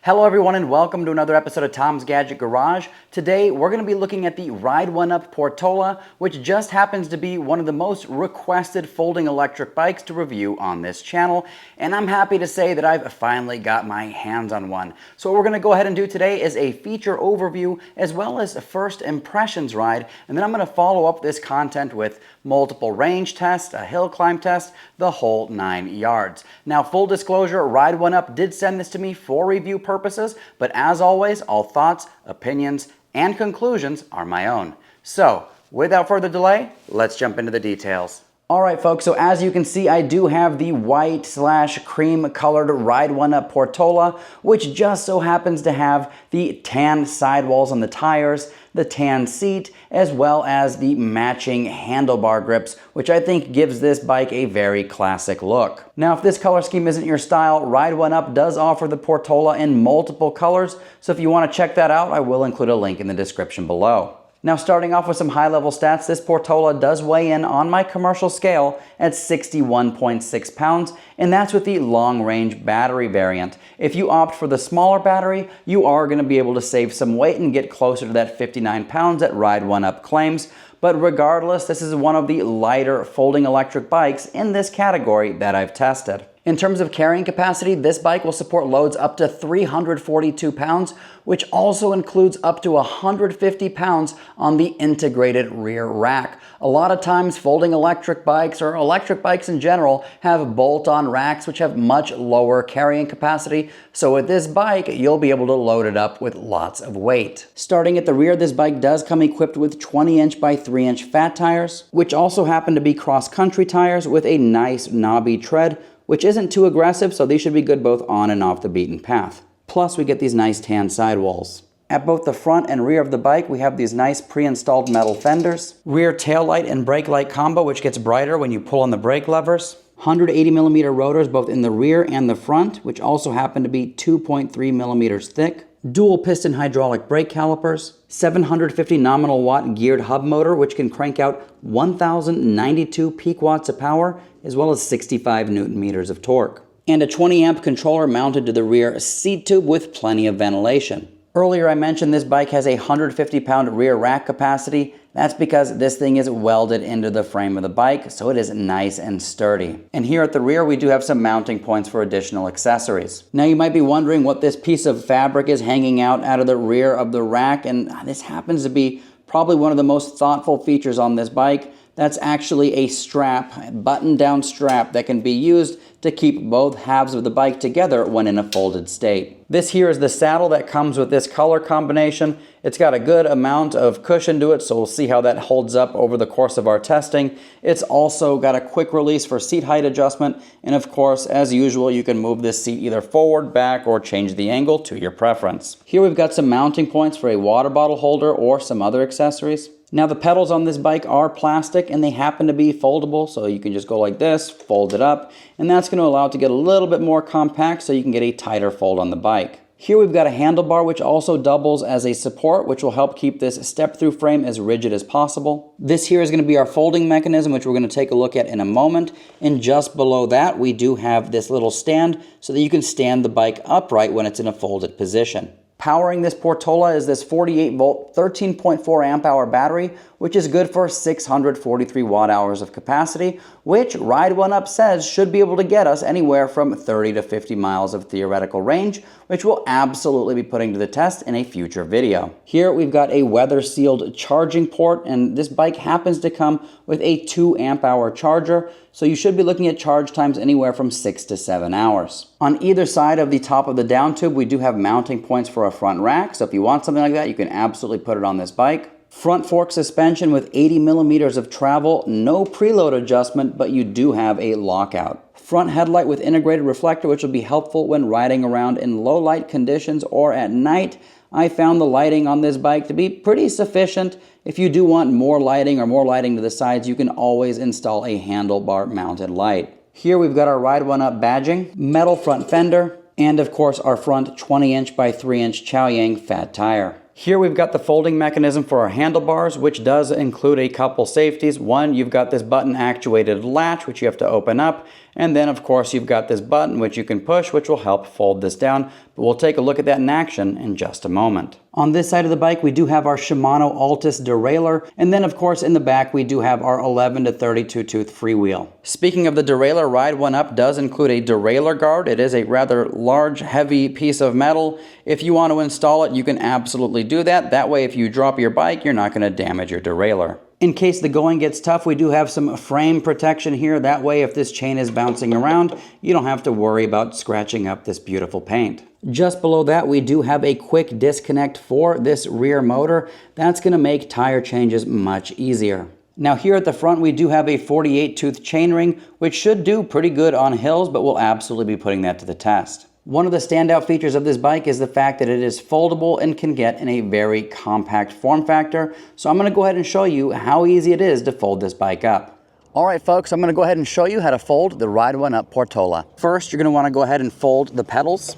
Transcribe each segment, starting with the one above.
Hello everyone and welcome to another episode of Tom's Gadget Garage. Today we're going to be looking at the Ride1Up Portola, which just happens to be one of the most requested folding electric bikes to review on this channel, and I'm happy to say that I've finally got my hands on one. So what we're going to go ahead and do today is a feature overview as well as a first impressions ride, and then I'm going to follow up this content with multiple range tests, a hill climb test, the whole 9 yards. Now full disclosure, Ride1Up did send this to me for review purposes, but as always, all thoughts, opinions, and conclusions are my own. So, without further delay, let's jump into the details. Alright folks, so as you can see, I do have the white/cream colored Ride1Up Portola, which just so happens to have the tan sidewalls on the tires, the tan seat, as well as the matching handlebar grips, which I think gives this bike a very classic look. Now, if this color scheme isn't your style, Ride1Up does offer the Portola in multiple colors, so if you want to check that out, I will include a link in the description below. Now, starting off with some high-level stats, this Portola does weigh in on my commercial scale at 61.6 pounds, and that's with the long-range battery variant. If you opt for the smaller battery, you are going to be able to save some weight and get closer to that 59 pounds that Ride1Up claims, but regardless, this is one of the lighter folding electric bikes in this category that I've tested. In terms of carrying capacity, this bike will support loads up to 342 pounds, which also includes up to 150 pounds on the integrated rear rack. A lot of times folding electric bikes or electric bikes in general have bolt-on racks which have much lower carrying capacity, so with this bike you'll be able to load it up with lots of weight. Starting at the rear, this bike does come equipped with 20-inch by 3-inch fat tires, which also happen to be cross-country tires with a nice knobby tread, which isn't too aggressive, so these should be good both on and off the beaten path. Plus, we get these nice tan sidewalls. At both the front and rear of the bike, we have these nice pre-installed metal fenders, rear taillight and brake light combo, which gets brighter when you pull on the brake levers, 180mm rotors both in the rear and the front, which also happen to be 2.3mm thick, dual piston hydraulic brake calipers, 750 nominal watt geared hub motor, which can crank out 1,092 peak watts of power, as well as 65 newton meters of torque, and a 20 amp controller mounted to the rear seat tube with plenty of ventilation. Earlier I mentioned this bike has a 150-pound rear rack capacity. That's because this thing is welded into the frame of the bike, so it is nice and sturdy. And here at the rear, we do have some mounting points for additional accessories. Now you might be wondering what this piece of fabric is hanging out of the rear of the rack, and this happens to be probably one of the most thoughtful features on this bike. That's actually a strap, a button-down strap that can be used to keep both halves of the bike together when in a folded state. This here is the saddle that comes with this color combination. It's got a good amount of cushion to it, so we'll see how that holds up over the course of our testing. It's also got a quick release for seat height adjustment, and of course, as usual, you can move this seat either forward, back, or change the angle to your preference. Here we've got some mounting points for a water bottle holder or some other accessories. Now the pedals on this bike are plastic and they happen to be foldable, so you can just go like this, fold it up, and that's going to allow it to get a little bit more compact so you can get a tighter fold on the bike. Here we've got a handlebar which also doubles as a support, which will help keep this step-through frame as rigid as possible. This here is going to be our folding mechanism, which we're going to take a look at in a moment, and just below that we do have this little stand so that you can stand the bike upright when it's in a folded position. Powering this Portola is this 48-volt, 13.4 amp-hour battery, which is good for 643 watt-hours of capacity, which Ride1Up says should be able to get us anywhere from 30 to 50 miles of theoretical range, which we'll absolutely be putting to the test in a future video. Here we've got a weather-sealed charging port, and this bike happens to come with a 2 amp-hour charger, so you should be looking at charge times anywhere from 6 to 7 hours. On either side of the top of the down tube, we do have mounting points for a front rack, so if you want something like that, you can absolutely put it on this bike. Front fork suspension with 80mm of travel, no preload adjustment, but you do have a lockout. Front headlight with integrated reflector, which will be helpful when riding around in low light conditions or at night. I found the lighting on this bike to be pretty sufficient. If you do want more lighting or more lighting to the sides, you can always install a handlebar mounted light. Here we've got our Ride1Up badging, metal front fender, and of course our front 20-inch by 3-inch Chaoyang fat tire. Here we've got the folding mechanism for our handlebars, which does include a couple safeties. One, you've got this button actuated latch, which you have to open up. And then of course you've got this button which you can push, which will help fold this down. But we'll take a look at that in action in just a moment. On this side of the bike, we do have our Shimano Altus derailleur. And then of course in the back, we do have our 11 to 32 tooth freewheel. Speaking of the derailleur, Ride1Up does include a derailleur guard. It is a rather large, heavy piece of metal. If you want to install it, you can absolutely do that. That way, if you drop your bike, you're not going to damage your derailleur. In case the going gets tough, we do have some frame protection here. That way, if this chain is bouncing around, you don't have to worry about scratching up this beautiful paint. Just below that, we do have a quick disconnect for this rear motor. That's going to make tire changes much easier. Now here at the front, we do have a 48 tooth chainring, which should do pretty good on hills, but we'll absolutely be putting that to the test. One of the standout features of this bike is the fact that it is foldable and can get in a very compact form factor. So I'm going to go ahead and show you how easy it is to fold this bike up. All right, folks, I'm going to go ahead and show you how to fold the Ride1Up Portola. First, you're going to want to go ahead and fold the pedals.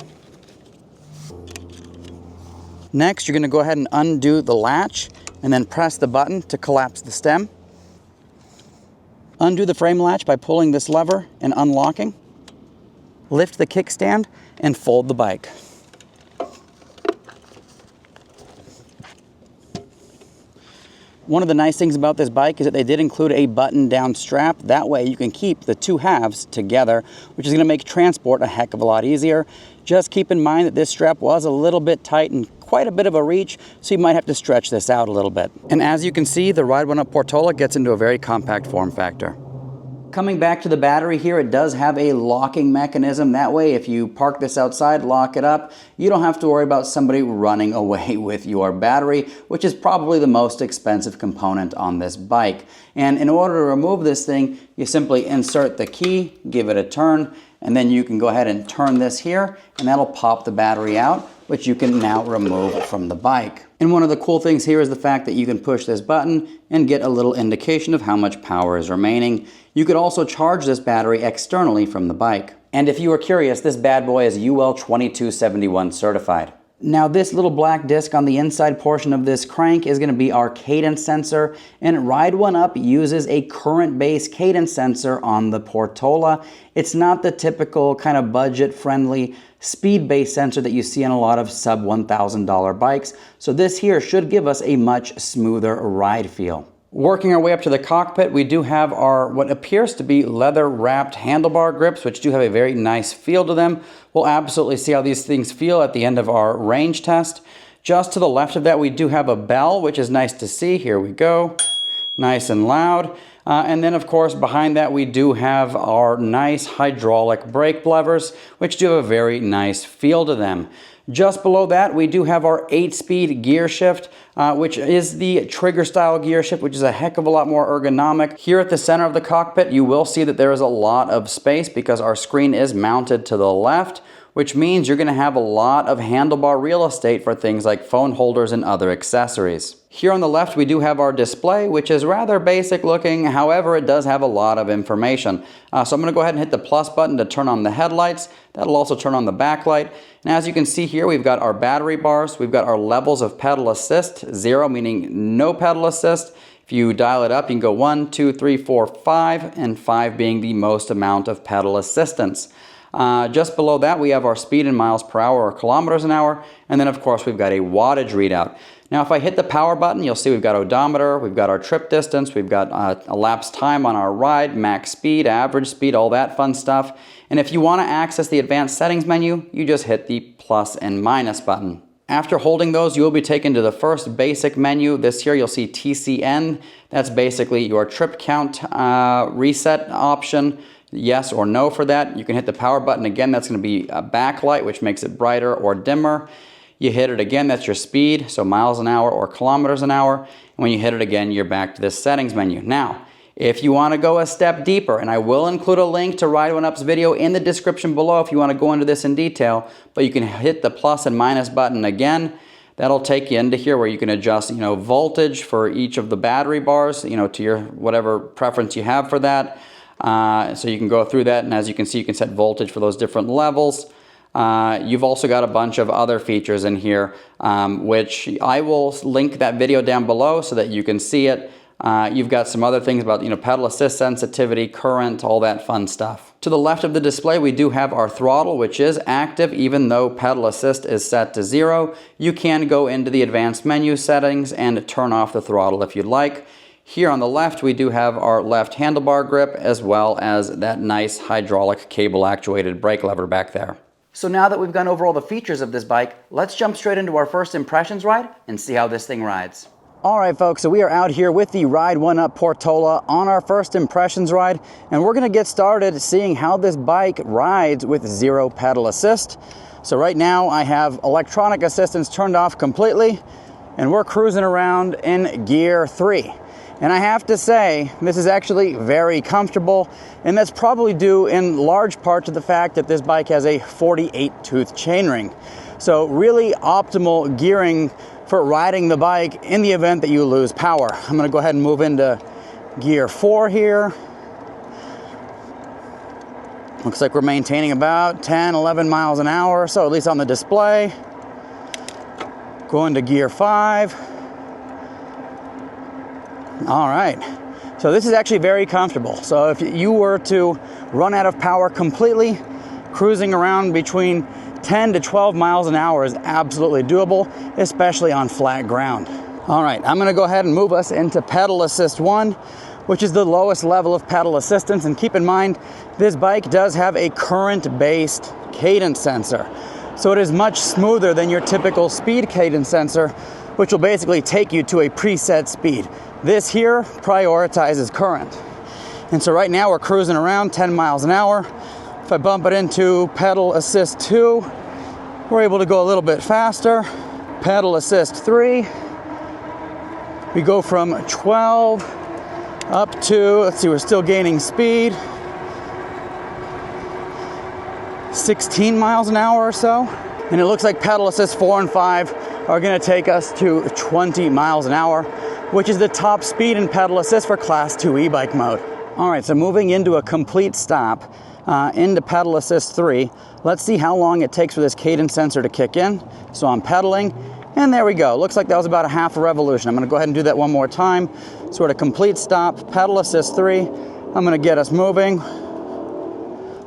Next, you're going to go ahead and undo the latch and then press the button to collapse the stem. Undo the frame latch by pulling this lever and unlocking. Lift the kickstand and fold the bike. One of the nice things about this bike is that they did include a button-down strap. That way you can keep the two halves together, which is going to make transport a heck of a lot easier. Just keep in mind that this strap was a little bit tight and quite a bit of a reach, so you might have to stretch this out a little bit. And as you can see, the Ride1Up Portola gets into a very compact form factor. Coming back to the battery here, it does have a locking mechanism. That way, if you park this outside, lock it up, you don't have to worry about somebody running away with your battery, which is probably the most expensive component on this bike. And in order to remove this thing, you simply insert the key, give it a turn, and then you can go ahead and turn this here, and that'll pop the battery out, which you can now remove from the bike. And one of the cool things here is the fact that you can push this button and get a little indication of how much power is remaining. You could also charge this battery externally from the bike. And if you are curious, this bad boy is UL 2271 certified. Now this little black disc on the inside portion of this crank is going to be our cadence sensor, and Ride1Up uses a current-based cadence sensor on the Portola. It's not the typical kind of budget-friendly speed-based sensor that you see on a lot of sub $1,000 bikes, so this here should give us a much smoother ride feel. Working our way up to the cockpit, we do have our what appears to be leather-wrapped handlebar grips, which do have a very nice feel to them. We'll absolutely see how these things feel at the end of our range test. Just to the left of that, we do have a bell, which is nice to see. Here we go. Nice and loud. And then, of course, behind that, we do have our nice hydraulic brake levers, which do have a very nice feel to them. Just below that, we do have our 8-speed gear shift, which is the trigger style gear shift, which is a heck of a lot more ergonomic. Here at the center of the cockpit, you will see that there is a lot of space because our screen is mounted to the left, which means you're going to have a lot of handlebar real estate for things like phone holders and other accessories. Here on the left, we do have our display, which is rather basic looking. However, it does have a lot of information. So I'm going to go ahead and hit the plus button to turn on the headlights. That'll also turn on the backlight. And as you can see here, we've got our battery bars. We've got our levels of pedal assist, 0 meaning no pedal assist. If you dial it up, you can go 1, 2, 3, 4, 5, and 5 being the most amount of pedal assistance. Just below that, we have our speed in miles per hour or kilometers an hour. And then, of course, we've got a wattage readout. Now, if I hit the power button, you'll see we've got odometer, we've got our trip distance, we've got elapsed time on our ride, max speed, average speed, all that fun stuff. And if you want to access the advanced settings menu, you just hit the plus and minus button. After holding those, you will be taken to the first basic menu. This here, you'll see TCN. That's basically your trip count reset option. Yes or no for that. You can hit the power button again. That's going to be a backlight, which makes it brighter or dimmer. You hit it again, that's your speed, so miles an hour or kilometers an hour. And when you hit it again, you're back to this settings menu. Now, if you want to go a step deeper, and I will include a link to Ride1Up's video in the description below if you want to go into this in detail, but you can hit the plus and minus button again. That'll take you into here where you can adjust, voltage for each of the battery bars, to your whatever preference you have for that. So you can go through that, and as you can see, you can set voltage for those different levels. You've also got a bunch of other features in here, which I will link that video down below so that you can see it. You've got some other things about, pedal assist sensitivity, current, all that fun stuff. To the left of the display, we do have our throttle, which is active even though pedal assist is set to 0. You can go into the advanced menu settings and turn off the throttle if you'd like. Here on the left, we do have our left handlebar grip as well as that nice hydraulic cable actuated brake lever back there. So now that we've gone over all the features of this bike, let's jump straight into our first impressions ride and see how this thing rides. All right, folks, so we are out here with the Ride1Up Portola on our first impressions ride, and we're gonna get started seeing how this bike rides with 0 pedal assist. So right now I have electronic assistance turned off completely, and we're cruising around in gear 3. And I have to say, this is actually very comfortable, and that's probably due in large part to the fact that this bike has a 48-tooth chainring. So really optimal gearing for riding the bike in the event that you lose power. I'm gonna go ahead and move into gear 4 here. Looks like we're maintaining about 10, 11 miles an hour, so at least on the display. Go into gear 5. All right, so this is actually very comfortable. So if you were to run out of power completely, cruising around between 10 to 12 miles an hour is absolutely doable, especially on flat ground. All right, I'm gonna go ahead and move us into pedal assist 1, which is the lowest level of pedal assistance. And keep in mind, this bike does have a current-based cadence sensor. So it is much smoother than your typical speed cadence sensor, which will basically take you to a preset speed. This here prioritizes current. And so right now we're cruising around 10 miles an hour. If I bump it into pedal assist 2, we're able to go a little bit faster. Pedal assist 3, we go from 12 up to, let's see, we're still gaining speed, 16 miles an hour or so. And it looks like pedal assist 4 and 5 are gonna take us to 20 miles an hour, which is the top speed in pedal assist for class 2 e-bike mode. All right, so moving into a complete stop, into pedal assist 3. Let's see how long it takes for this cadence sensor to kick in. So I'm pedaling, and there we go. Looks like that was about a half a revolution. I'm gonna go ahead and do that one more time. So at a complete stop, pedal assist 3. I'm gonna get us moving.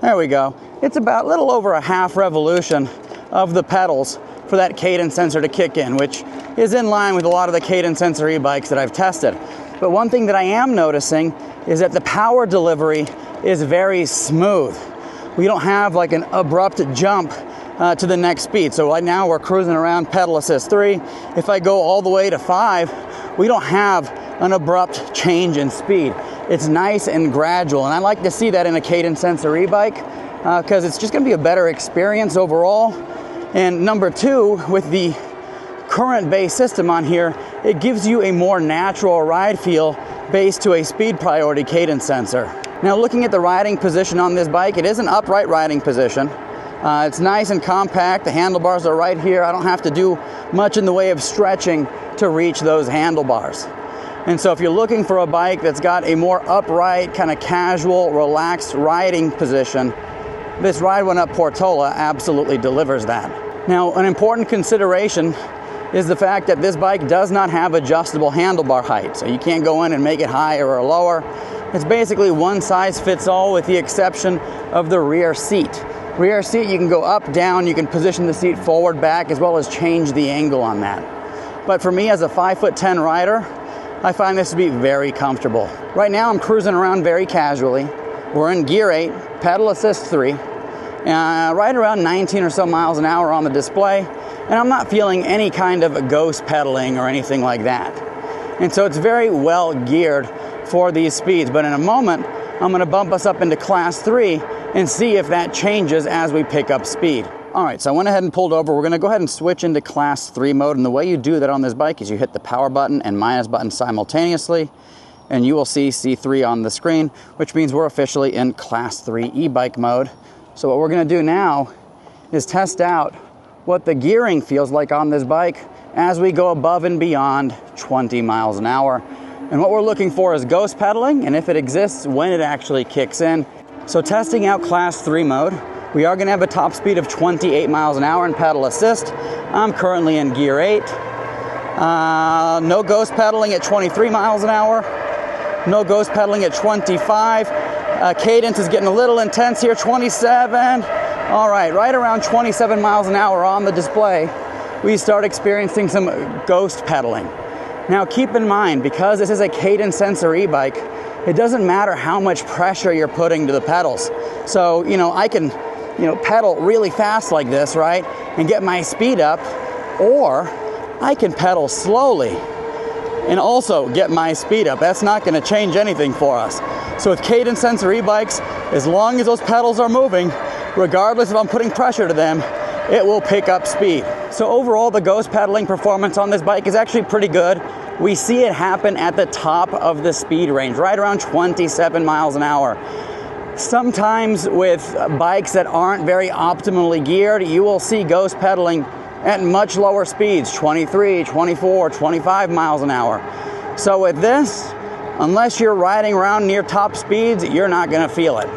There we go. It's about a little over a half revolution of the pedals for that cadence sensor to kick in, which is in line with a lot of the cadence sensor e-bikes that I've tested. But one thing that I am noticing is that the power delivery is very smooth. We don't have like an abrupt jump to the next speed. So right now we're cruising around pedal assist 3. If I go all the way to 5, we don't have an abrupt change in speed. It's nice and gradual, and I like to see that in a cadence sensor e-bike because it's just gonna be a better experience overall. And number 2, with the current-based system on here, it gives you a more natural ride feel based to a speed priority cadence sensor. Now looking at the riding position on this bike, it is an upright riding position. It's nice and compact. The handlebars are right here. I don't have to do much in the way of stretching to reach those handlebars. And so if you're looking for a bike that's got a more upright, kind of casual, relaxed riding position, this Ride1Up Portola absolutely delivers that. Now, an important consideration is the fact that this bike does not have adjustable handlebar height. So you can't go in and make it higher or lower. It's basically one size fits all with the exception of the rear seat. Rear seat, you can go up, down, you can position the seat forward, back, as well as change the angle on that. But for me as a 5'10" rider, I find this to be very comfortable. Right now I'm cruising around very casually. We're in gear 8, pedal assist 3, right around 19 or so miles an hour on the display, and I'm not feeling any kind of ghost pedaling or anything like that. And so it's very well geared for these speeds, but in a moment I'm going to bump us up into class 3 and see if that changes as we pick up speed. All right, so I went ahead and pulled over. We're going to go ahead and switch into class 3 mode, and the way you do that on this bike is you hit the power button and minus button simultaneously, and you will see C3 on the screen, which means we're officially in class 3 e-bike mode. So what we're going to do now is test out what the gearing feels like on this bike as we go above and beyond 20 miles an hour. And what we're looking for is ghost pedaling, and if it exists, when it actually kicks in. So testing out class 3 mode, We are going to have a top speed of 28 miles an hour in pedal assist. I'm currently in gear 8. No ghost pedaling at 23 miles an hour. No ghost pedaling at 25. Cadence is getting a little intense here, 27. All right, right around 27 miles an hour on the display, we start experiencing some ghost pedaling. Now keep in mind, because this is a cadence sensor e-bike, it doesn't matter how much pressure you're putting to the pedals. So, I can, pedal really fast like this, right, and get my speed up, or I can pedal slowly and also get my speed up. That's not going to change anything for us. So with cadence sensor e-bikes, as long as those pedals are moving, regardless if I'm putting pressure to them, it will pick up speed. So overall, the ghost pedaling performance on this bike is actually pretty good. We see it happen at the top of the speed range, right around 27 miles an hour. Sometimes with bikes that aren't very optimally geared, you will see ghost pedaling at much lower speeds, 23, 24, 25 miles an hour. So with this, unless you're riding around near top speeds, you're not gonna feel it.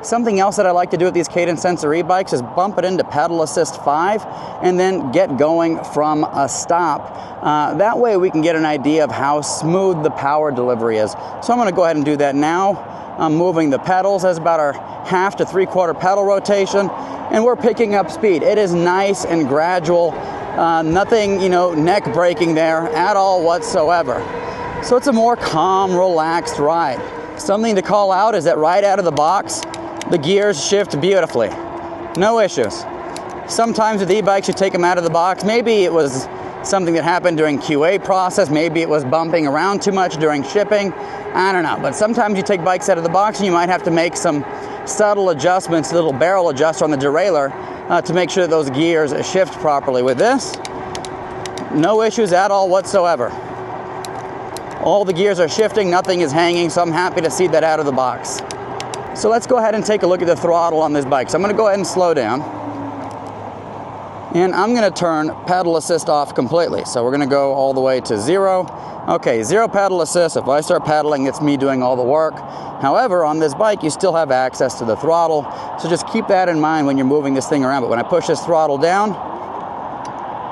Something else that I like to do with these cadence sensor e-bikes is bump it into pedal assist 5 and then get going from a stop. That way we can get an idea of how smooth the power delivery is. So I'm gonna go ahead and do that now. I'm moving the pedals. That's about our 1/2 to 3/4 pedal rotation, and we're picking up speed. It is nice and gradual. Nothing, neck breaking there at all whatsoever. So it's a more calm, relaxed ride. Something to call out is that right out of the box, the gears shift beautifully. No issues. Sometimes with e-bikes, you take them out of the box. Maybe it was something that happened during QA process. Maybe it was bumping around too much during shipping. I don't know. But sometimes you take bikes out of the box and you might have to make some subtle adjustments, a little barrel adjuster on the derailleur to make sure that those gears shift properly. With this, no issues at all whatsoever. All the gears are shifting, nothing is hanging, so I'm happy to see that out of the box. So let's go ahead and take a look at the throttle on this bike. So I'm going to go ahead and slow down. And I'm going to turn pedal assist off completely. So we're going to go all the way to 0. Okay, 0 pedal assist. If I start pedaling, it's me doing all the work. However, on this bike, you still have access to the throttle. So just keep that in mind when you're moving this thing around. But when I push this throttle down,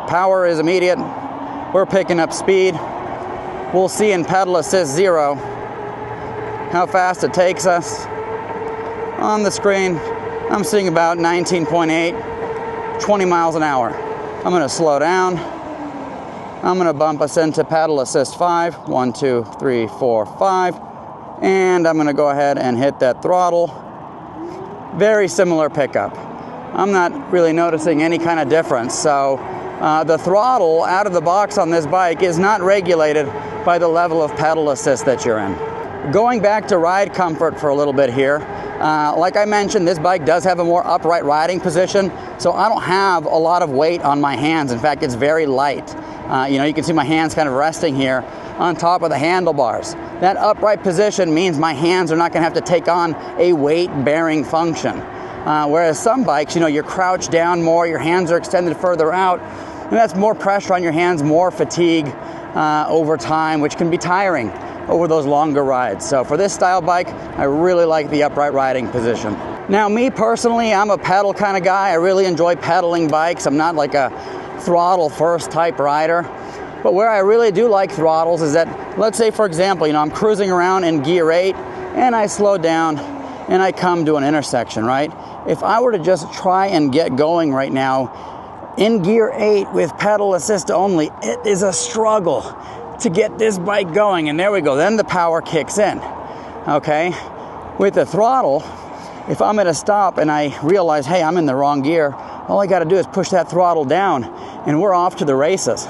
power is immediate. We're picking up speed. We'll see in pedal assist 0 how fast it takes us. On the screen, I'm seeing about 19.8, 20 miles an hour. I'm going to slow down. I'm going to bump us into pedal assist 5. 1, 2, 3, 4, 5. And I'm going to go ahead and hit that throttle. Very similar pickup. I'm not really noticing any kind of difference. So the throttle out of the box on this bike is not regulated by the level of pedal assist that you're in. Going back to ride comfort for a little bit here. Like I mentioned, this bike does have a more upright riding position, so I don't have a lot of weight on my hands. In fact, it's very light. You can see my hands kind of resting here on top of the handlebars. That upright position means my hands are not going to have to take on a weight-bearing function. Whereas some bikes, you're crouched down more, your hands are extended further out, and that's more pressure on your hands, more fatigue over time, which can be tiring over those longer rides. So for this style bike, I really like the upright riding position. Now me personally, I'm a pedal kind of guy. I really enjoy pedaling bikes. I'm not like a throttle first type rider. But where I really do like throttles is that, let's say for example, I'm cruising around in gear 8 and I slow down and I come to an intersection, right? If I were to just try and get going right now in gear 8 with pedal assist only, it is a struggle to get this bike going. And there we go, then the power kicks in, okay? With the throttle, if I'm at a stop and I realize, hey, I'm in the wrong gear, all I gotta do is push that throttle down and we're off to the races.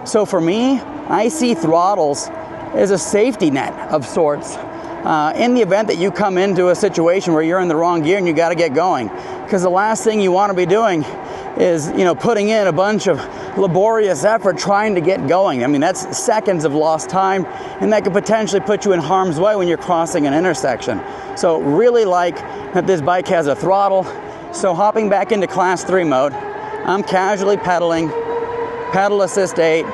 So for me, I see throttles as a safety net of sorts in the event that you come into a situation where you're in the wrong gear and you gotta get going. Because the last thing you wanna be doing is, putting in a bunch of laborious effort trying to get going. I mean, that's seconds of lost time, and that could potentially put you in harm's way when you're crossing an intersection. So really like that this bike has a throttle. So hopping back into class 3 mode, I'm casually pedaling, pedal assist 8,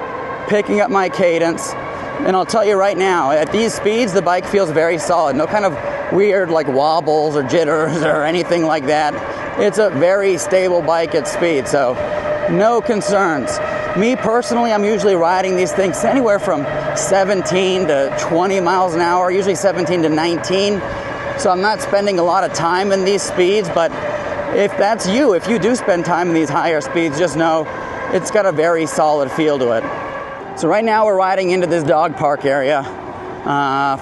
picking up my cadence, and I'll tell you right now, at these speeds, the bike feels very solid. No kind of weird like wobbles or jitters or anything like that. it's a very stable bike at speed, so no concerns. Me personally, I'm usually riding these things anywhere from 17 to 20 miles an hour, usually 17 to 19. So I'm not spending a lot of time in these speeds, but if that's you, if you do spend time in these higher speeds, just know it's got a very solid feel to it. So right now we're riding into this dog park area.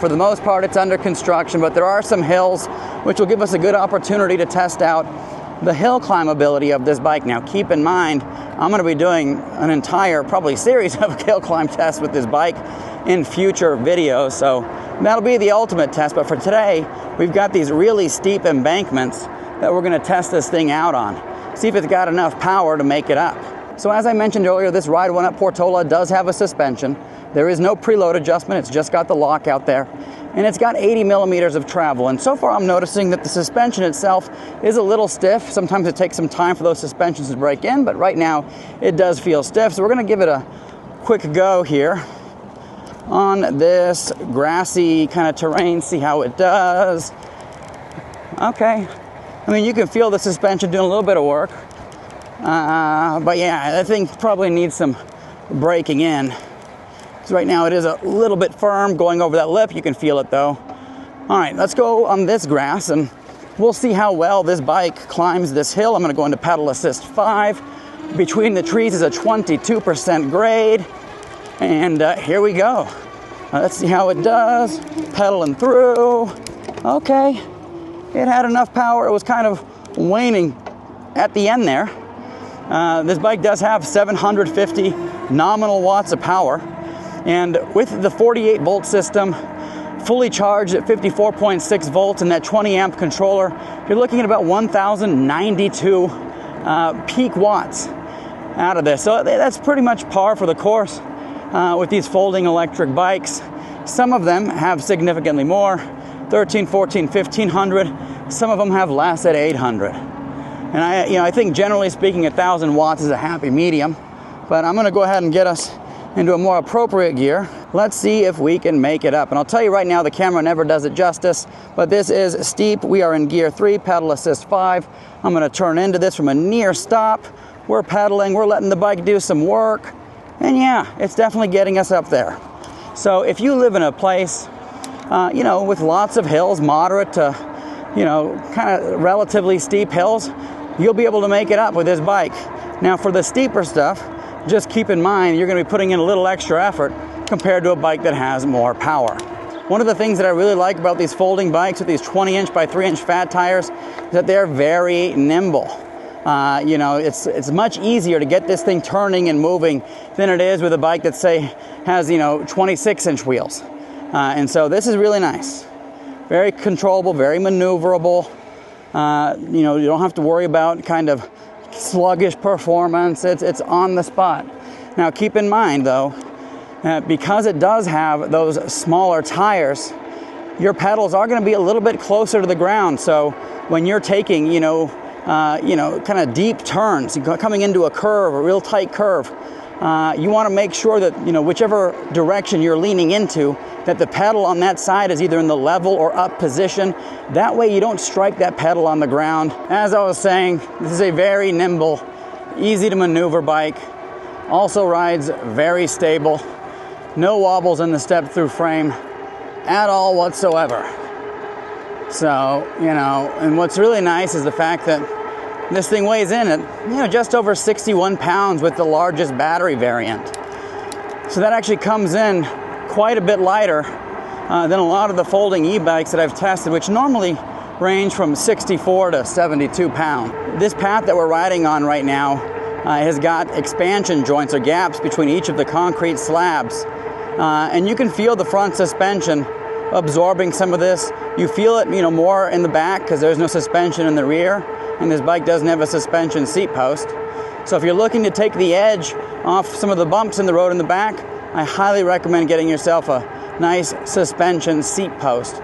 For the most part, it's under construction, but there are some hills which will give us a good opportunity to test out the hill climbability of this bike. Now, keep in mind, I'm going to be doing an entire, probably series of hill climb tests with this bike in future videos, so that'll be the ultimate test. But for today, we've got these really steep embankments that we're going to test this thing out on, see if it's got enough power to make it up. So as I mentioned earlier, this Ride1Up Portola does have a suspension. There is no preload adjustment, it's just got the lock out there. And it's got 80 millimeters of travel. And so far I'm noticing that the suspension itself is a little stiff. Sometimes it takes some time for those suspensions to break in, but right now it does feel stiff. So we're gonna give it a quick go here on this grassy kind of terrain, see how it does. Okay, I mean, you can feel the suspension doing a little bit of work. But yeah, that thing probably needs some breaking in. So right now it is a little bit firm going over that lip. You can feel it though. All right, let's go on this grass and we'll see how well this bike climbs this hill. I'm gonna go into pedal assist 5. Between the trees is a 22% grade. And here we go. Let's see how it does. Pedaling through. Okay, it had enough power. It was kind of waning at the end there. This bike does have 750 nominal watts of power. And with the 48 volt system, fully charged at 54.6 volts and that 20 amp controller, you're looking at about 1,092 peak watts out of this. So that's pretty much par for the course with these folding electric bikes. Some of them have significantly more, 13, 14, 1500. Some of them have less at 800. And I think generally speaking, 1,000 watts is a happy medium. But I'm gonna go ahead and get us into a more appropriate gear. Let's see if we can make it up. And I'll tell you right now, the camera never does it justice, but this is steep. We are in gear 3, pedal assist 5. I'm gonna turn into this from a near stop. We're pedaling, we're letting the bike do some work. And yeah, it's definitely getting us up there. So if you live in a place, with lots of hills, moderate to, kind of relatively steep hills, you'll be able to make it up with this bike. Now for the steeper stuff, just keep in mind you're going to be putting in a little extra effort compared to a bike that has more power. One of the things that I really like about these folding bikes with these 20-inch by 3-inch fat tires is that they're very nimble. It's much easier to get this thing turning and moving than it is with a bike that, say, has 26-inch wheels. And so this is really nice. Very controllable, very maneuverable. You don't have to worry about kind of sluggish performance. It's on the spot. Now keep in mind though, because it does have those smaller tires, your pedals are going to be a little bit closer to the ground. So when you're taking, kind of deep turns, coming into a curve, a real tight curve, you want to make sure that, whichever direction you're leaning into, that the pedal on that side is either in the level or up position. That way you don't strike that pedal on the ground. As I was saying, this is a very nimble, easy to maneuver bike. Also rides very stable. No wobbles in the step-through frame at all whatsoever. So, and what's really nice is the fact that this thing weighs in at, just over 61 pounds with the largest battery variant. So that actually comes in quite a bit lighter than a lot of the folding e-bikes that I've tested, which normally range from 64 to 72 pounds. This path that we're riding on right now has got expansion joints or gaps between each of the concrete slabs. And you can feel the front suspension absorbing some of this. You feel it, more in the back because there's no suspension in the rear, and this bike doesn't have a suspension seat post. So if you're looking to take the edge off some of the bumps in the road in the back, I highly recommend getting yourself a nice suspension seat post.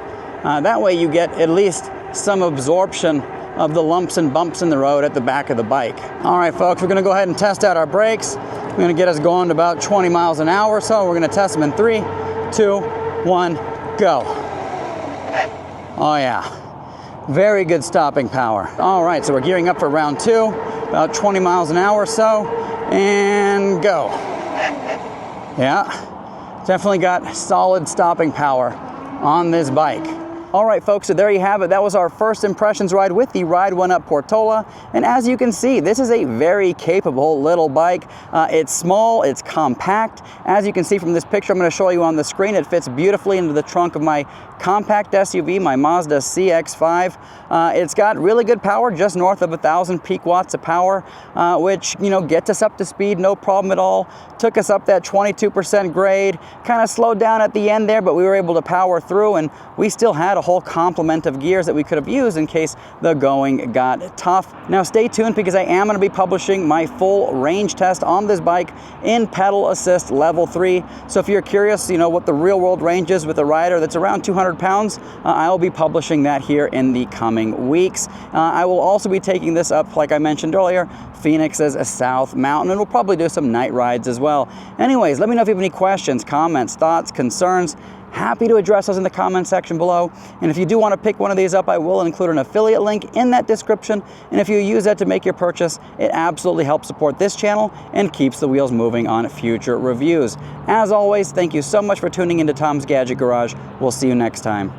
That way you get at least some absorption of the lumps and bumps in the road at the back of the bike. All right, folks, we're gonna go ahead and test out our brakes. We're gonna get us going to about 20 miles an hour or so. We're gonna test them in 3, 2, 1, go. Oh yeah, Very good stopping power. All right, so we're gearing up for round 2, about 20 miles an hour or so, and go. Yeah, definitely got solid stopping power on this bike. All right, folks, so there you have it. That was our first impressions ride with the Ride1Up Portola. And as you can see, this is a very capable little bike. It's small, it's compact. As you can see from this picture I'm going to show you on the screen, it fits beautifully into the trunk of my compact SUV, my Mazda CX-5. It's got really good power, just north of 1,000 peak watts of power, which, you know, gets us up to speed, no problem at all. Took us up that 22% grade, kind of slowed down at the end there, but we were able to power through, and we still had a whole complement of gears that we could have used in case the going got tough. Now stay tuned, because I am going to be publishing my full range test on this bike in pedal assist level 3. So if you're curious, you know, what the real world range is with a rider that's around 200 pounds, I will be publishing that here in the coming weeks. I will also be taking this up, like I mentioned earlier, Phoenix's South Mountain, and we'll probably do some night rides as well. Anyways, let me know if you have any questions, comments, thoughts, concerns. Happy to address those in the comment section below. And if you do want to pick one of these up, I will include an affiliate link in that description. And if you use that to make your purchase, it absolutely helps support this channel and keeps the wheels moving on future reviews. As always, thank you so much for tuning into Tom's Gadget Garage. We'll see you next time.